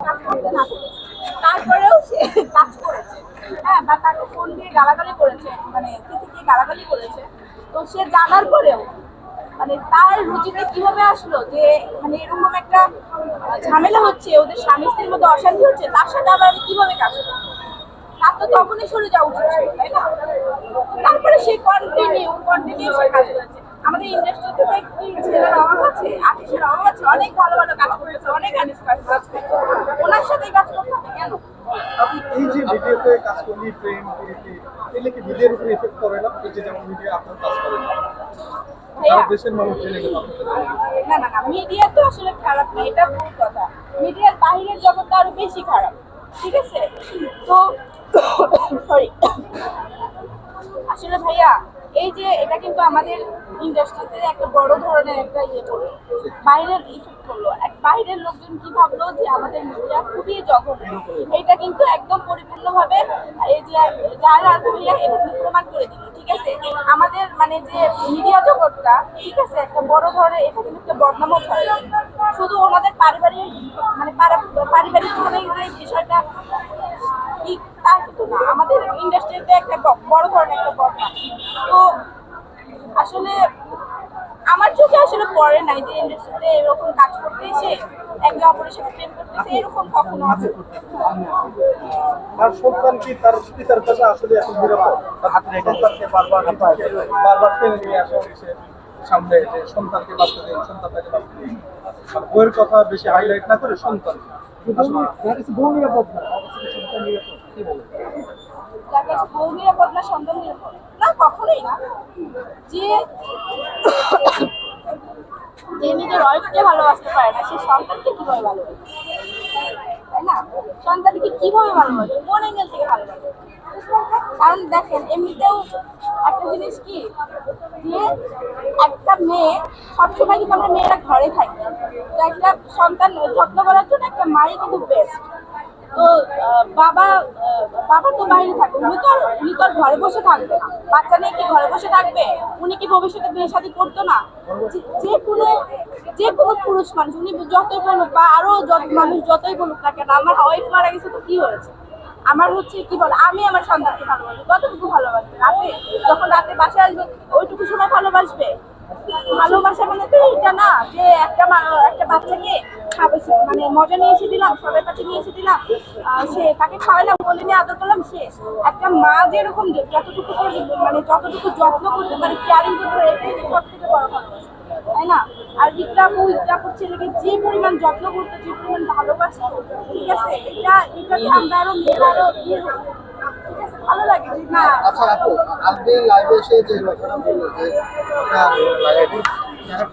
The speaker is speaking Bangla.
কাজ করতে না করে। তারপরেও সে কাজ করেছে। হ্যাঁ, বা তাকে ফোন দিয়ে গালাগালি করেছে, মানে চিঠি দিয়ে গালাগালি করেছে। তো সে জানার পরেও মানে তার রুচিতে কিভাবে আসলো যে মানে এরকম একটা ঝামেলা হচ্ছে, ওদের স্বামী স্ত্রীর মধ্যে অশান্তি হচ্ছে, তার সাথে আবার আমি কিভাবে কাজ করবো? তার তো তখনই সরে যাওয়া উচিত ছিল, তাই না? তারপরে সে কন্টিনিউ সে কাজ করেছে। আমাদের ইন্ডাস্ট্রিতে কি ছেলের অভাব আছে? আর্টিস্টের অভাব আছে? অনেক ভালো ভালো কাজ করেছে, অনেক আর্টিস্ট কাজ করছে। ওনার সাথেই কাজ করতে হবে কেন? আপনি এই যে ভিডিওতে কাজ করলি প্রেম প্রীতি, এগুলো কি ভিডিওর উপর এফেক্ট করে না? এই যে যেমন ভিডিও আপনার কাজ করেন, ভাইয়া, সারা দেশের মানুষ জেনে গেল আপনাদের। না না না, মিডিয়া তো আসলে খারাপ না, এটা ভুল কথা। মিডিয়ার বাইরের জগৎটা আরো বেশি খারাপ। ঠিক আছে? তো সরি, আসলে ভাইয়া, এই যে এটা কিন্তু আমাদের ইন্ডাস্ট্রিতে একটা বড় ধরনের একটা ইয়ে করলো, বাইরের ইফেক্ট করলো। এক বাইরের লোকজন কি ভাবলো যে আমাদের মিডিয়া খুবই জঘন্য। এটা কিন্তু একদম পরিপূর্ণভাবে এই যে যারা আর ভাইয়া এটা কিন্তু প্রমাণ করে দিল। ঠিক আছে? আমাদের মানে যে মিডিয়া জগৎটা, ঠিক আছে, একটা বড় ধরনের এটা কিন্তু একটা বদনামও ছড়ায়। শুধু ওনাদের পারিবারিক মানে পারিবারিক জীবনের যে বিষয়টা ঠিক তা কিন্তু না, আমাদের ইন্ডাস্ট্রিতে একটা বড় ধরনের একটা বদনাম। তো আসলে আমার চোখে আসলে পড়ে নাই যে ইন্ডাস্ট্রিতে এরকম কাজ করতে এসে একে অপরের সাথে প্রেম করতেছে, এরকম কখনো হবে না। আর সন্তান কি তার পিতার কাছে আসলে এখন নিরাপদ? তার সন্তানকে বারবার টেনে নিয়ে আসা হয়েছে সামনে, যে সন্তানকে বাঁচতে দিন, সন্তানটাকে বাঁচতে দিন। আর বইয়ের কথা বেশি হাইলাইট না করে সন্তান বউ নিরাপদ না, তার কাছে কি সন্তান নিরাপদ? কি বলে? যার কাছে বউ নিরাপদ না, সন্তান নিরাপদ না, কখনোই না। যে যে নিজের ওয়াইফকে ভালোবাসতে পারে না, সে সন্তানকে কিভাবে ভালোবাসে? তাই না? সন্তানকে কিভাবে ভালোবাসে? মন এঙ্গেল থেকে ভালোবাসে। কারণ দেখেন, এমনিতেও একটা জিনিস কি, যে একটা মেয়ে সবসময় কিন্তু আমরা মেয়েরা ঘরে থাকি, তো একটা সন্তান যত্ন করার জন্য একটা মাই কিন্তু বেস্ট। তো বাবা তো বাইরে থাকে, উনি তো আর ঘরে বসে থাকবে না। বাচ্চা নিয়ে কি ঘরে বসে থাকবে? উনি কি ভবিষ্যতে বিয়ে শাদী করতো না? যে কোনো পুরুষ মানুষ, উনি যতই বলুক বা আরো যত মানুষ যতই বলুক না কেন, আমার ওয়াইফ মারা গেছে তো কি হয়েছে? আমার হচ্ছে কি বলে, আমি আমার সন্তানকে ভালোবাসি, কতটুকু ভালোবাসবে? রাতে যখন রাতে বাসায় আসবে ওইটুকু সময় ভালোবাসবে? ভালোবাসা মানে তো এটা না যে একটা বাচ্চাকে মানে মজা নিয়ে এসে দিলাম, সবার কাছে নিয়ে এসে দিলাম, সে তাকে খাওয়ালাম, কোলে নিয়ে আদর করলাম, শেষ। একটা মা যেরকম যতটুকু করে মানে যতটুকু যত্ন করতে পারে, কেয়ারিং করতে পারে, এটাই তো সব থেকে বড় ভালোবাসা, তাই না? আর ইকরাপুর ছেলেকে যে পরিমাণ যত্ন করতো, যে পরিমাণ ভালোবাসতো, ঠিক আছে, এটাতে আমরা আরো মেয়েরা আরো ইয়ে হই। ঠিক আছে, ভালো লাগে যে না। আচ্ছা আপু, আপনি লাইভে এসে যে ঘটনা বললেন যে আপনার